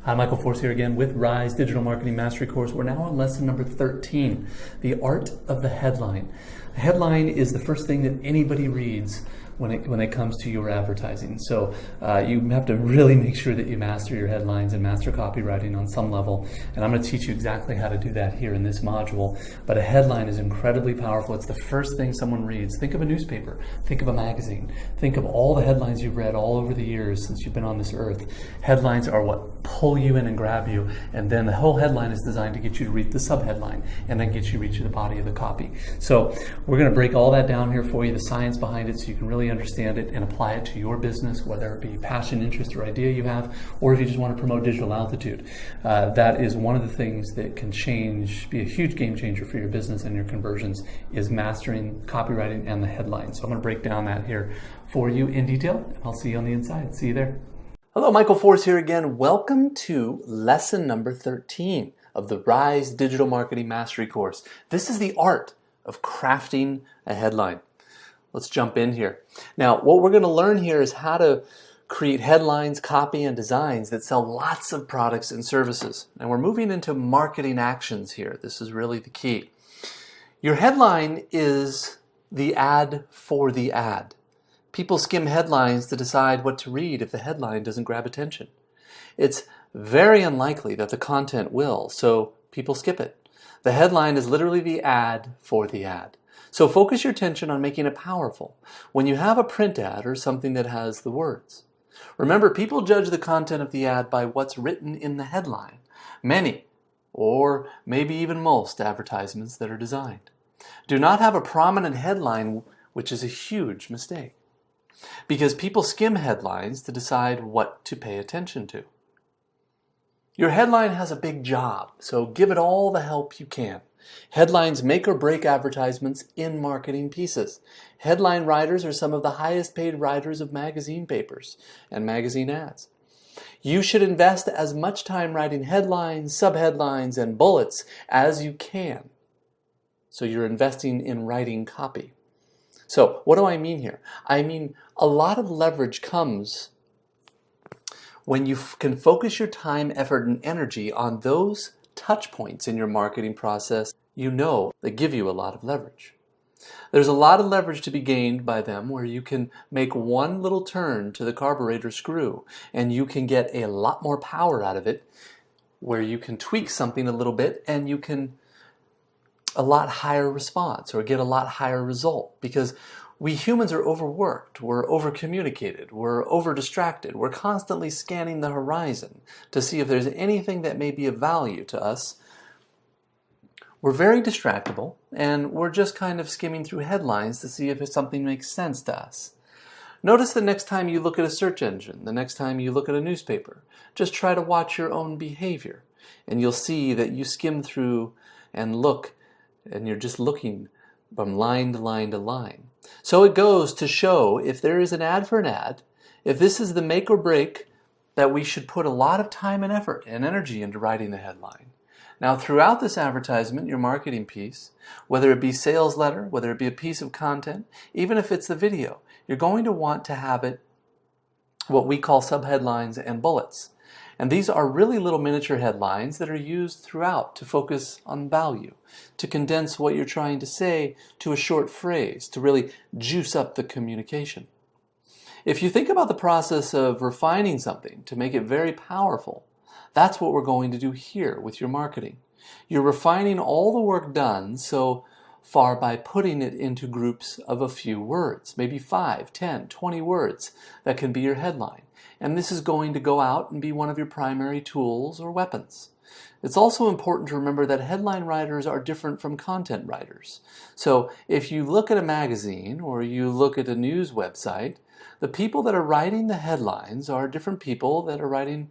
Hi, Michael Force here again with Rise Digital Marketing Mastery Course. We're now on lesson number 13, the art of the headline. A headline is the first thing that anybody reads when it comes to your advertising. So you have to really make sure that you master your headlines and master copywriting on some level. And I'm going to teach you exactly how to do that here in this module. But a headline is incredibly powerful. It's the first thing someone reads. Think of a newspaper. Think of a magazine. Think of all the headlines you've read all over the years since you've been on this earth. Headlines are what pull you in and grab you. And then the whole headline is designed to get you to read the subheadline and then get you to reach the body of the copy. So we're going to break all that down here for you, the science behind it, so you can really understand it and apply it to your business, whether it be passion, interest, or idea you have, or if you just want to promote digital altitude. That is one of the things that can be a huge game changer for your business and your conversions, is mastering copywriting and the headline. So I'm going to break down that here for you in detail, and I'll see you on the inside. See you there. Hello, Michael Force here again. Welcome to lesson number 13 of the Rise Digital Marketing Mastery course. This is the art of crafting a headline. Let's jump in here. Now, what we're going to learn here is how to create headlines, copy, and designs that sell lots of products and services. And we're moving into marketing actions here. This is really the key. Your headline is the ad for the ad. People skim headlines to decide what to read if the headline doesn't grab attention. It's very unlikely that the content will, so people skip it. The headline is literally the ad for the ad. So focus your attention on making it powerful when you have a print ad or something that has the words. Remember, people judge the content of the ad by what's written in the headline. Many, or maybe even most, advertisements that are designed do not have a prominent headline, which is a huge mistake, because people skim headlines to decide what to pay attention to. Your headline has a big job, so give it all the help you can. Headlines make or break advertisements in marketing pieces. Headline writers are some of the highest paid writers of magazine papers and magazine ads. You should invest as much time writing headlines, subheadlines, and bullets as you can. So you're investing in writing copy. So what do I mean here? I mean, a lot of leverage comes when you can focus your time, effort, and energy on those touch points in your marketing process that give you a lot of leverage. There's a lot of leverage to be gained by them where you can make one little turn to the carburetor screw and you can get a lot more power out of it, where you can tweak something a little bit and you can a lot higher response or get a lot higher result, because we humans are overworked, we're overcommunicated, we're overdistracted, we're constantly scanning the horizon to see if there's anything that may be of value to us. We're very distractible, and we're just kind of skimming through headlines to see if something makes sense to us. Notice the next time you look at a search engine, the next time you look at a newspaper, just try to watch your own behavior, and you'll see that you skim through and look, and you're just looking from line to line to line. So it goes to show, if there is an ad for an ad, if this is the make or break, that we should put a lot of time and effort and energy into writing the headline. Now, throughout this advertisement, your marketing piece, whether it be sales letter, whether it be a piece of content, even if it's the video, you're going to want to have it what we call subheadlines and bullets. And these are really little miniature headlines that are used throughout to focus on value, to condense what you're trying to say to a short phrase, to really juice up the communication. If you think about the process of refining something to make it very powerful, that's what we're going to do here with your marketing. You're refining all the work done so far by putting it into groups of a few words, maybe 5, 10, 20 words that can be your headline. And this is going to go out and be one of your primary tools or weapons. It's also important to remember that headline writers are different from content writers. So if you look at a magazine or you look at a news website, the people that are writing the headlines are different people that are writing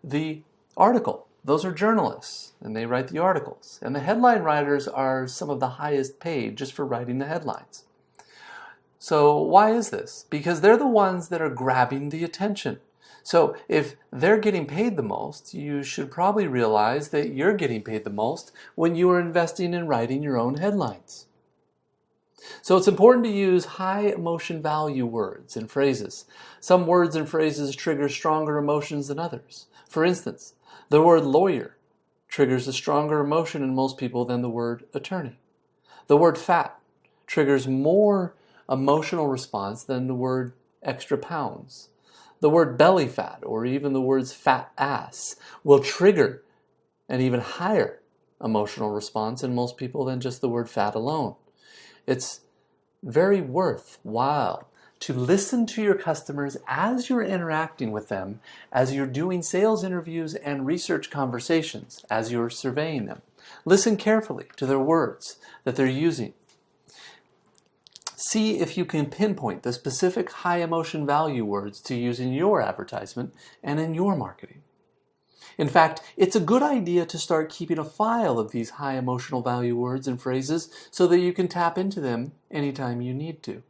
the article. Those are journalists, and they write the articles. And the headline writers are some of the highest paid just for writing the headlines. So why is this? Because they're the ones that are grabbing the attention. So if they're getting paid the most, you should probably realize that you're getting paid the most when you are investing in writing your own headlines. So it's important to use high emotion value words and phrases. Some words and phrases trigger stronger emotions than others. For instance, The word lawyer triggers a stronger emotion in most people than the word attorney. The word fat triggers more emotional response than the word extra pounds. The word belly fat, or even the words fat ass, will trigger an even higher emotional response in most people than just the word fat alone. It's very worthwhile to listen to your customers as you're interacting with them, as you're doing sales interviews and research conversations, as you're surveying them. Listen carefully to their words that they're using. See if you can pinpoint the specific high emotion value words to use in your advertisement and in your marketing. In fact, it's a good idea to start keeping a file of these high emotional value words and phrases so that you can tap into them anytime you need to.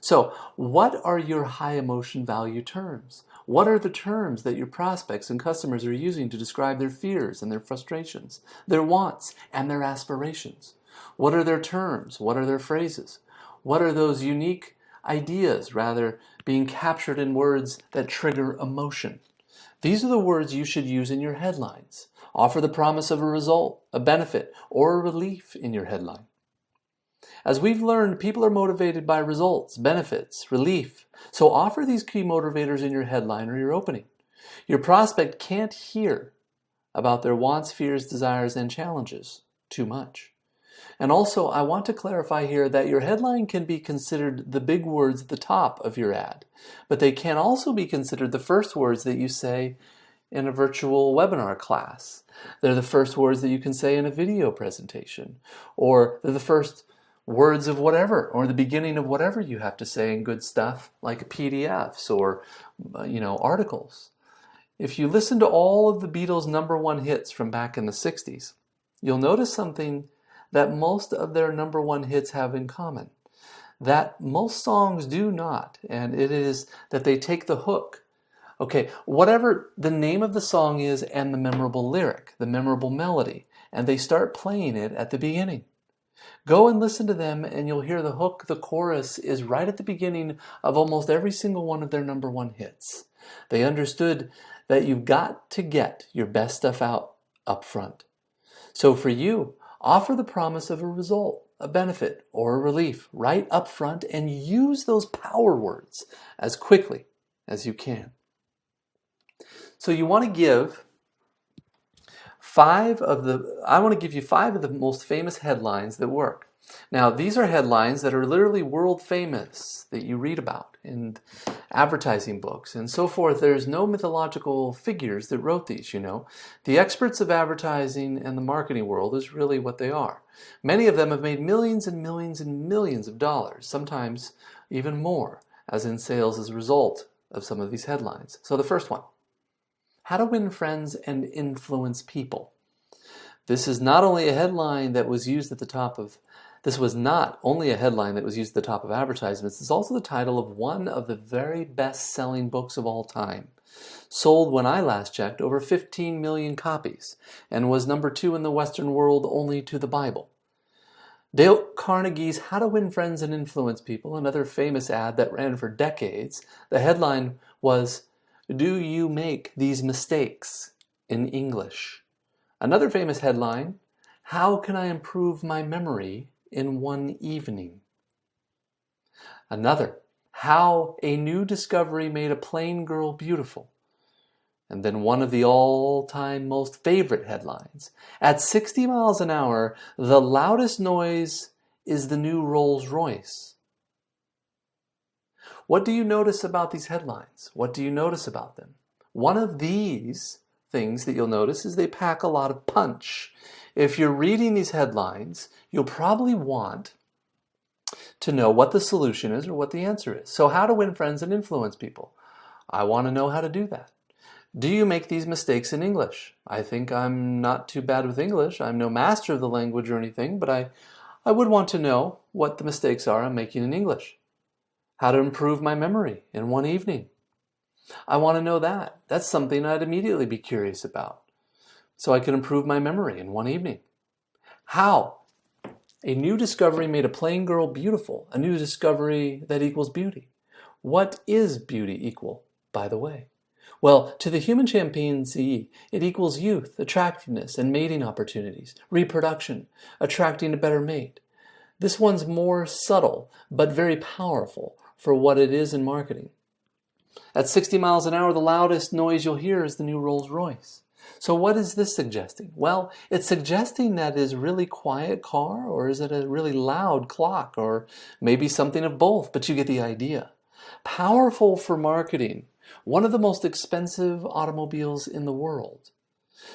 So, what are your high emotion value terms? What are the terms that your prospects and customers are using to describe their fears and their frustrations, their wants and their aspirations? What are their terms? What are their phrases? What are those unique ideas, rather, being captured in words that trigger emotion? These are the words you should use in your headlines. Offer the promise of a result, a benefit, or a relief in your headline. As we've learned, people are motivated by results, benefits, relief. So offer these key motivators in your headline or your opening. Your prospect can't hear about their wants, fears, desires, and challenges too much. And also, I want to clarify here that your headline can be considered the big words at the top of your ad, but they can also be considered the first words that you say in a virtual webinar class. They're the first words that you can say in a video presentation, or they're the first words of whatever, or the beginning of whatever you have to say in good stuff like PDFs or articles. If you listen to all of the Beatles' #1 hits from back in the 60s, you'll notice something that most of their #1 hits have in common, that most songs do not, and it is that they take the hook. Okay, whatever the name of the song is and the memorable lyric, the memorable melody, and they start playing it at the beginning. Go and listen to them and you'll hear the hook, the chorus is right at the beginning of almost every single one of their #1 hits. They understood that you've got to get your best stuff out up front. So for you, offer the promise of a result, a benefit, or a relief right up front and use those power words as quickly as you can. So you want to give I want to give you 5 of the most famous headlines that work. Now, these are headlines that are literally world famous that you read about in advertising books and so forth. There's no mythological figures that wrote these, The experts of advertising and the marketing world is really what they are. Many of them have made millions and millions and millions of dollars, sometimes even more, as in sales as a result of some of these headlines. So the first one. How to win friends and influence people. This is not only a headline that was used at the top of advertisements, it's also the title of one of the very best-selling books of all time. Sold, when I last checked, over 15 million copies and was #2 in the Western world only to the Bible. Dale Carnegie's How to Win Friends and Influence People, another famous ad that ran for decades. The headline was, "Do you make these mistakes?" in English. Another famous headline, "How can I improve my memory in one evening?" Another, "How a new discovery made a plain girl beautiful." And then one of the all-time most favorite headlines, "At 60 miles an hour, the loudest noise is the new Rolls-Royce." What do you notice about these headlines? What do you notice about them? One of these things that you'll notice is they pack a lot of punch. If you're reading these headlines, you'll probably want to know what the solution is or what the answer is. So how to win friends and influence people? I want to know how to do that. Do you make these mistakes in English? I think I'm not too bad with English. I'm no master of the language or anything, but I would want to know what the mistakes are I'm making in English. How to improve my memory in one evening. I want to know that. That's something I'd immediately be curious about. So I can improve my memory in one evening. How a new discovery made a plain girl beautiful. A new discovery that equals beauty. What is beauty equal, by the way? Well, to the human chimpanzee, it equals youth, attractiveness, and mating opportunities, reproduction, attracting a better mate. This one's more subtle, but very powerful for what it is in marketing. At 60 miles an hour, the loudest noise you'll hear is the new Rolls-Royce. So what is this suggesting? Well, it's suggesting that is really quiet car, or is it a really loud clock, or maybe something of both, but you get the idea. Powerful for marketing. One of the most expensive automobiles in the world.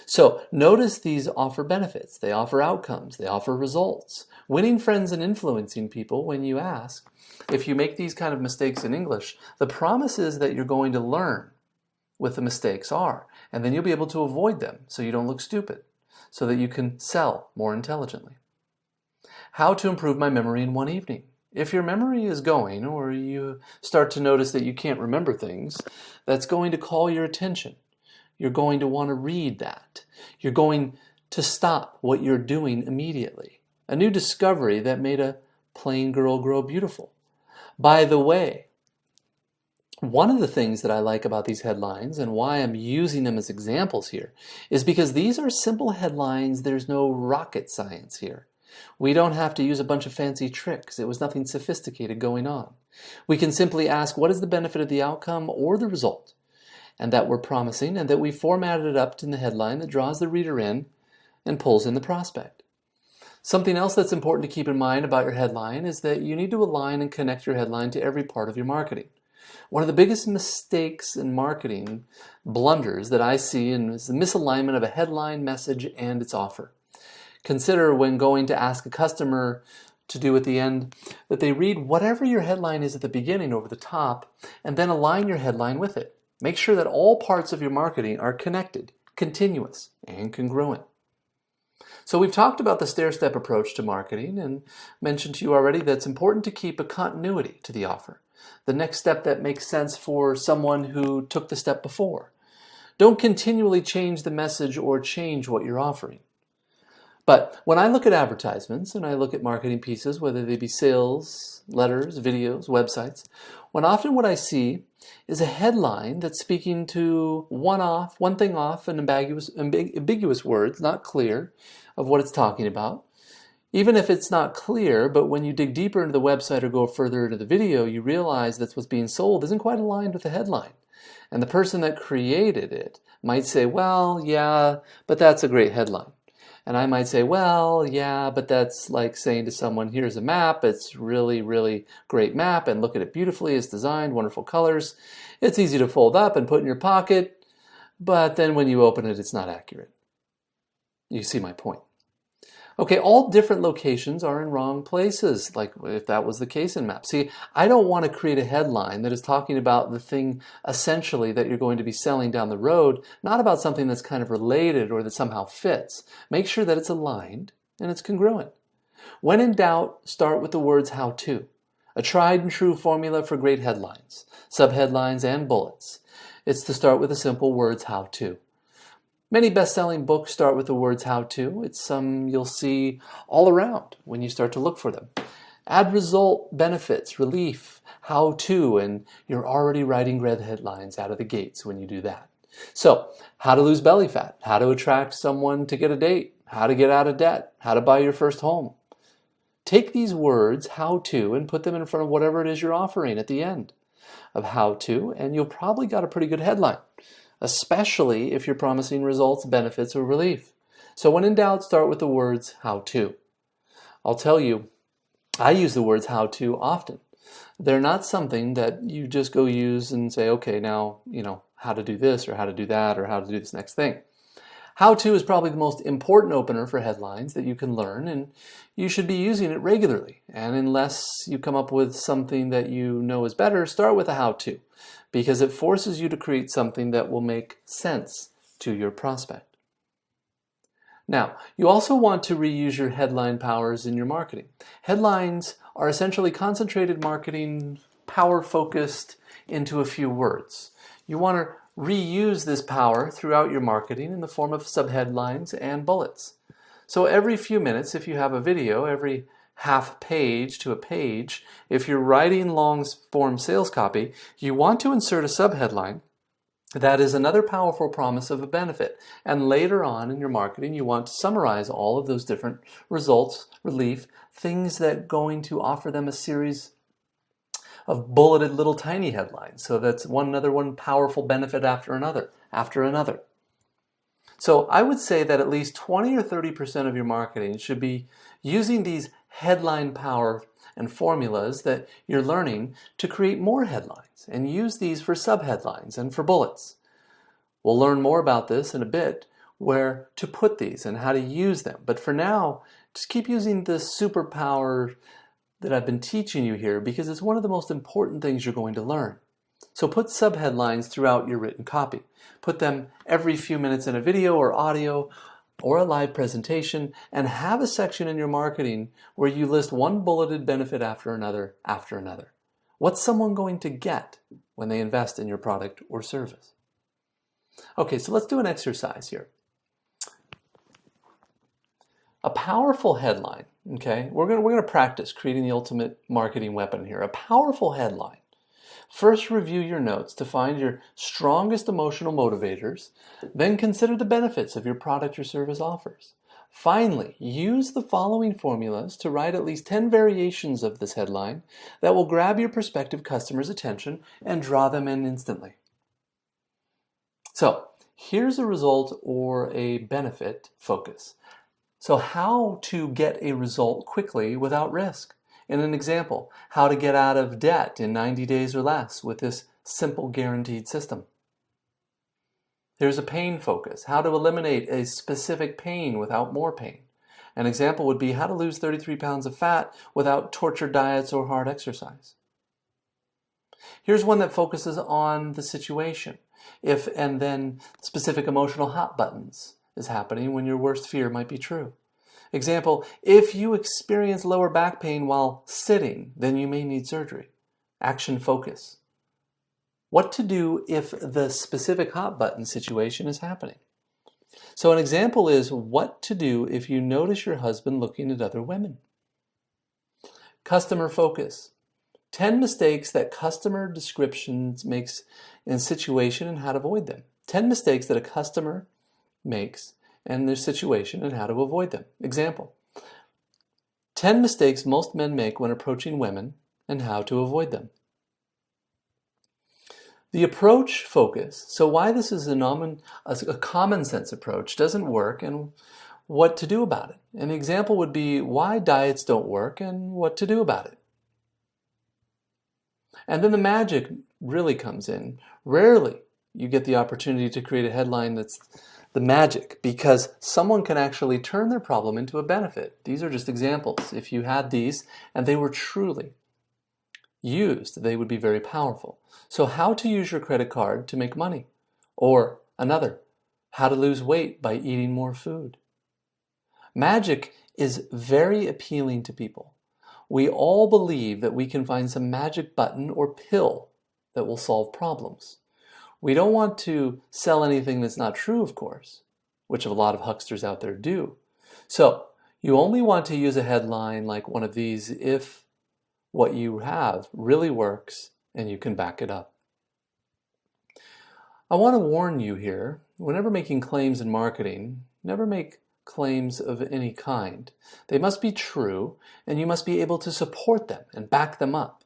So notice these offer benefits, they offer outcomes, they offer results. Winning friends and influencing people, when you ask, if you make these kind of mistakes in English, the promise is that you're going to learn what the mistakes are, and then you'll be able to avoid them so you don't look stupid, so that you can sell more intelligently. How to improve my memory in one evening. If your memory is going, or you start to notice that you can't remember things, that's going to call your attention. You're going to want to read that. You're going to stop what you're doing immediately. A new discovery that made a plain girl grow beautiful. By the way, one of the things that I like about these headlines and why I'm using them as examples here is because these are simple headlines. There's no rocket science here. We don't have to use a bunch of fancy tricks. It was nothing sophisticated going on. We can simply ask, what is the benefit of the outcome or the result? And that we're promising, and that we formatted it up in the headline that draws the reader in and pulls in the prospect. Something else that's important to keep in mind about your headline is that you need to align and connect your headline to every part of your marketing. One of the biggest mistakes in marketing blunders that I see is the misalignment of a headline, message, and its offer. Consider when going to ask a customer to do at the end that they read whatever your headline is at the beginning over the top and then align your headline with it. Make sure that all parts of your marketing are connected, continuous, and congruent. So we've talked about the stair-step approach to marketing and mentioned to you already that it's important to keep a continuity to the offer. The next step that makes sense for someone who took the step before. Don't continually change the message or change what you're offering. But when I look at advertisements and I look at marketing pieces, whether they be sales, letters, videos, websites, often what I see is a headline that's speaking to one thing off, and ambiguous words, not clear of what it's talking about. Even if it's not clear, but when you dig deeper into the website or go further into the video, you realize that what's being sold isn't quite aligned with the headline. And the person that created it might say, well, yeah, but that's a great headline. And I might say, well, yeah, but that's like saying to someone, here's a map. It's really, really great map. And look at it beautifully. It's designed, wonderful colors. It's easy to fold up and put in your pocket. But then when you open it, it's not accurate. You see my point. Okay, all different locations are in wrong places, like if that was the case in maps. See, I don't want to create a headline that is talking about the thing essentially that you're going to be selling down the road, not about something that's kind of related or that somehow fits. Make sure that it's aligned and it's congruent. When in doubt, start with the words how to. A tried and true formula for great headlines, subheadlines, and bullets. It's to start with the simple words how to. Many best-selling books start with the words how to. It's some you'll see all around when you start to look for them. Add result, benefits, relief, how to, and you're already writing red headlines out of the gates when you do that. So, how to lose belly fat, how to attract someone to get a date, how to get out of debt, how to buy your first home. Take these words, how to, and put them in front of whatever it is you're offering at the end of how to, and you'll probably got a pretty good headline. Especially if you're promising results, benefits, or relief. So when in doubt, start with the words how to. I'll tell you, I use the words how to often. They're not something that you just go use and say, okay, now, how to do this or how to do that or how to do this next thing. How to is probably the most important opener for headlines that you can learn, and you should be using it regularly. And unless you come up with something that you know is better, start with a how to, because it forces you to create something that will make sense to your prospect. Now, you also want to reuse your headline powers in your marketing. Headlines are essentially concentrated marketing, power-focused into a few words. You want to reuse this power throughout your marketing in the form of subheadlines and bullets. So every few minutes, if you have a video, every half page to a page, if you're writing long form sales copy, you want to insert a subheadline That is another powerful promise of a benefit. And later on in your marketing, you want to summarize all of those different results, relief, things that are going to offer them a series of bulleted little tiny headlines. So that's another powerful benefit after another, after another. So I would say that at least 20 or 30% of your marketing should be using these headline power and formulas that you're learning to create more headlines, and use these for subheadlines and for bullets. We'll learn more about this in a bit, where to put these and how to use them. But for now, just keep using this superpower that I've been teaching you here, because it's one of the most important things you're going to learn. So put subheadlines throughout your written copy. Put them every few minutes in a video or audio or a live presentation, and have a section in your marketing where you list one bulleted benefit after another after another. What's someone going to get when they invest in your product or service? Okay, so let's do an exercise here. A powerful headline, okay? We're going to practice creating the ultimate marketing weapon here. A powerful headline. First, review your notes to find your strongest emotional motivators. Then consider the benefits of your product or service offers. Finally, use the following formulas to write at least 10 variations of this headline that will grab your prospective customers' attention and draw them in instantly. So, here's a result or a benefit focus. So how to get a result quickly without risk. In an example, how to get out of debt in 90 days or less with this simple guaranteed system. Here's a pain focus, how to eliminate a specific pain without more pain. An example would be how to lose 33 pounds of fat without tortured diets or hard exercise. Here's one that focuses on the situation, if and then specific emotional hot buttons is happening when your worst fear might be true. Example, if you experience lower back pain while sitting, then you may need surgery. Action focus. What to do if the specific hot button situation is happening. So an example is what to do if you notice your husband looking at other women. Customer focus. 10 mistakes that customer descriptions makes in a situation and how to avoid them. 10 mistakes that a customer makes and their situation and how to avoid them. Example, 10 mistakes most men make when approaching women and how to avoid them. The approach focus, so why this is a common sense approach doesn't work and what to do about it. An example would be why diets don't work and what to do about it. And then the magic really comes in. Rarely you get the opportunity to create a headline that's the magic, because someone can actually turn their problem into a benefit. These are just examples. If you had these and they were truly used, they would be very powerful. So how to use your credit card to make money. Or another, how to lose weight by eating more food. Magic is very appealing to people. We all believe that we can find some magic button or pill that will solve problems. We don't want to sell anything that's not true, of course, which a lot of hucksters out there do. So you only want to use a headline like one of these if what you have really works and you can back it up. I want to warn you here, whenever making claims in marketing, never make claims of any kind. They must be true, and you must be able to support them and back them up.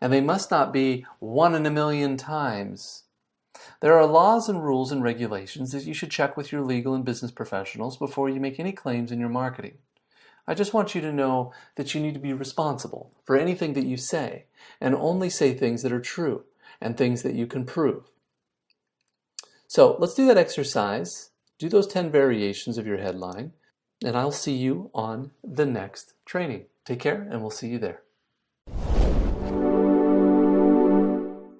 And they must not be 1 in a million times. There are laws and rules and regulations that you should check with your legal and business professionals before you make any claims in your marketing. I just want you to know that you need to be responsible for anything that you say, and only say things that are true and things that you can prove. So let's do that exercise. Do those 10 variations of your headline, and I'll see you on the next training. Take care, and we'll see you there.